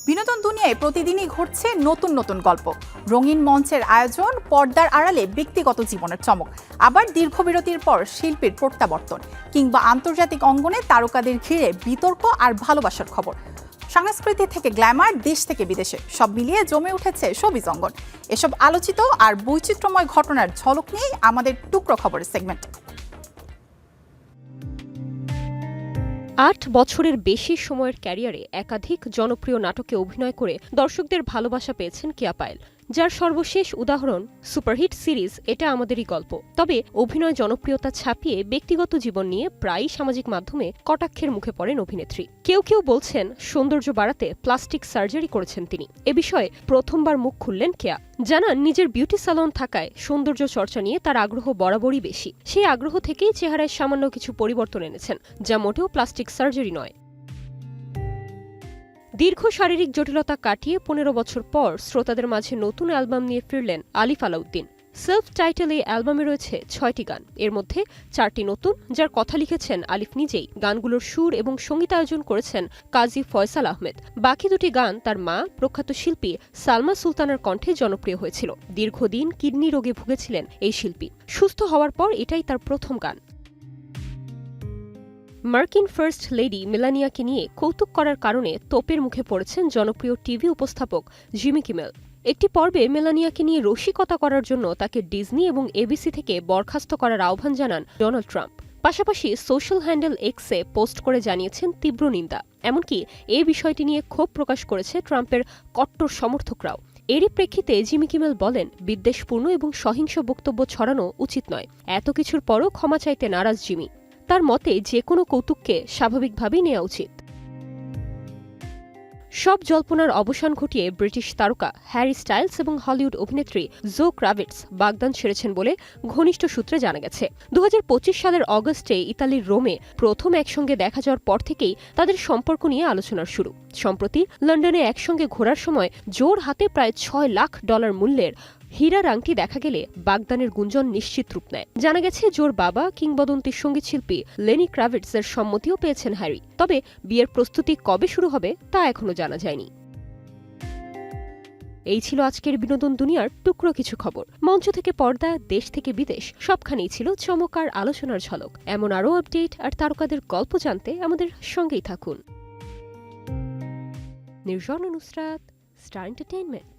বিনোদন দুনিয়ায় প্রতিদিনই ঘটছে নতুন নতুন গল্প। রঙিন মঞ্চের আয়োজন, পর্দার আড়ালে ব্যক্তিগত জীবনের চমক, আবার দীর্ঘ বিরতির পর শিল্পীর প্রত্যাবর্তন, কিংবা আন্তর্জাতিক অঙ্গনে তারকাদের ঘিরে বিতর্ক আর ভালোবাসার খবর। সংস্কৃতি থেকে গ্ল্যামার, দেশ থেকে বিদেশে, সব মিলিয়ে জমে উঠেছে শোবিজ অঙ্গন। এসব আলোচিত আর বৈচিত্র্যময় ঘটনার ঝলক নিয়েই আমাদের টুকরো খবরের সেগমেন্ট। ৮ বছরের বেশি সময়ের ক্যারিয়ারে একাধিক জনপ্রিয় নাটকে অভিনয় করে দর্শকদের ভালোবাসা পেয়েছেন কেয়া পায়েল, যার সর্বশেষ উদাহরণ সুপারহিট সিরিজ এটা আমাদেরই গল্প। তবে অভিনয় জনপ্রিয়তা ছাপিয়ে ব্যক্তিগত জীবন নিয়ে প্রায়ই সামাজিক মাধ্যমে কটাক্ষের মুখে পড়েন অভিনেত্রী। কেউ কেউ বলছেন সৌন্দর্য বাড়াতে প্লাস্টিক সার্জারি করেছেন তিনি। এ বিষয়ে প্রথমবার মুখ খুললেন কেয়া, জানান নিজের বিউটি স্যালন থাকায় সৌন্দর্য চর্চা নিয়ে তার আগ্রহ বরাবরই বেশি। সেই আগ্রহ থেকেই চেহারায় সামান্য কিছু পরিবর্তন এনেছেন, যা মোটেও প্লাস্টিক সার্জারি নয়। দীর্ঘ শারীরিক জটিলতা কাটিয়ে ১৫ বছর পর শ্রোতাদের মাঝে নতুন অ্যালবাম নিয়ে ফিরলেন আলিফ আলাউদ্দিন। সেলফ টাইটেল এই অ্যালবামে রয়েছে ৬টি গান, এর মধ্যে ৪টি নতুন, যার কথা লিখেছেন আলিফ নিজেই। গানগুলোর সুর এবং সঙ্গীতায়োজন করেছেন কাজী ফয়সাল আহমেদ। বাকি দুটি গান তার মা প্রখ্যাত শিল্পী সালমা সুলতানার কণ্ঠে জনপ্রিয় হয়েছিল। দীর্ঘদিন কিডনি রোগে ভুগেছিলেন এই শিল্পী। সুস্থ হওয়ার পর এটাই তার প্রথম গান। মার্কিন ফার্স্ট লেডি মেলানিয়াকে নিয়ে কৌতুক করার কারণে তোপের মুখে পড়েছেন জনপ্রিয় টিভি উপস্থাপক জিমি কিমেল। একটি পর্বে মেলানিয়াকে নিয়ে রসিকতা করার জন্য তাকে ডিজনি এবং এবিসি থেকে বরখাস্ত করার আহ্বান জানান ডোনাল্ড ট্রাম্প। পাশাপাশি সোশ্যাল হ্যান্ডেল এক্সে পোস্ট করে জানিয়েছেন তীব্র নিন্দা। এমনকি এই বিষয়টি নিয়ে ক্ষোভ প্রকাশ করেছে ট্রাম্পের কট্টর সমর্থকরাও। এরই প্রেক্ষিতে জিমি কিমেল বলেন, বিদ্বেষপূর্ণ এবং সহিংস বক্তব্য ছড়ানো উচিত নয়। এত কিছুর পরও ক্ষমা চাইতে নারাজ জিমি। তার মতে যে কোনো কৌতুককে স্বাভাবিকভাবেই নেওয়া উচিত। সব জল্পনার অবসান ঘটিয়ে ব্রিটিশ তারকা হ্যারি স্টাইলস এবং হলিউড অভিনেত্রী জো ক্রাভিটস বাগদান ছেড়েছেন বলে ঘনিষ্ঠ সূত্রে জানা গেছে। ২০২৫ সালের অগস্টে ইতালির রোমে প্রথম একসঙ্গে দেখা যাওয়ার পর থেকেই তাদের সম্পর্ক নিয়ে আলোচনার শুরু। সম্প্রতি লন্ডনে একসঙ্গে ঘোরার সময় জোর হাতে প্রায় $৬ লাখ মূল্যের হীরার আংটি দেখা গেলে বাগদানের গুঞ্জন নিশ্চিত রূপ নেয়। জানা গেছে জোর বাবা কিংবদন্তি সঙ্গীতশিল্পী লেনি ক্রাভিটসের সম্মতিও পেয়েছেন হ্যারি। তবে বিয়ের প্রস্তুতি কবে শুরু হবে তা এখনো জানা যায়নি। এই ছিল আজকের বিনোদন দুনিয়ার টুকরো কিছু খবর। মঞ্চ থেকে পর্দা, দেশ থেকে বিদেশ, সবখানেই ছিল চমৎকার আলোচনার ঝলক। এমন আরও আপডেট আর তারকাদের গল্প জানতে আমাদের সঙ্গেই থাকুন। নির্জন নুসরাত, স্টার এন্টারটেইনমেন্ট।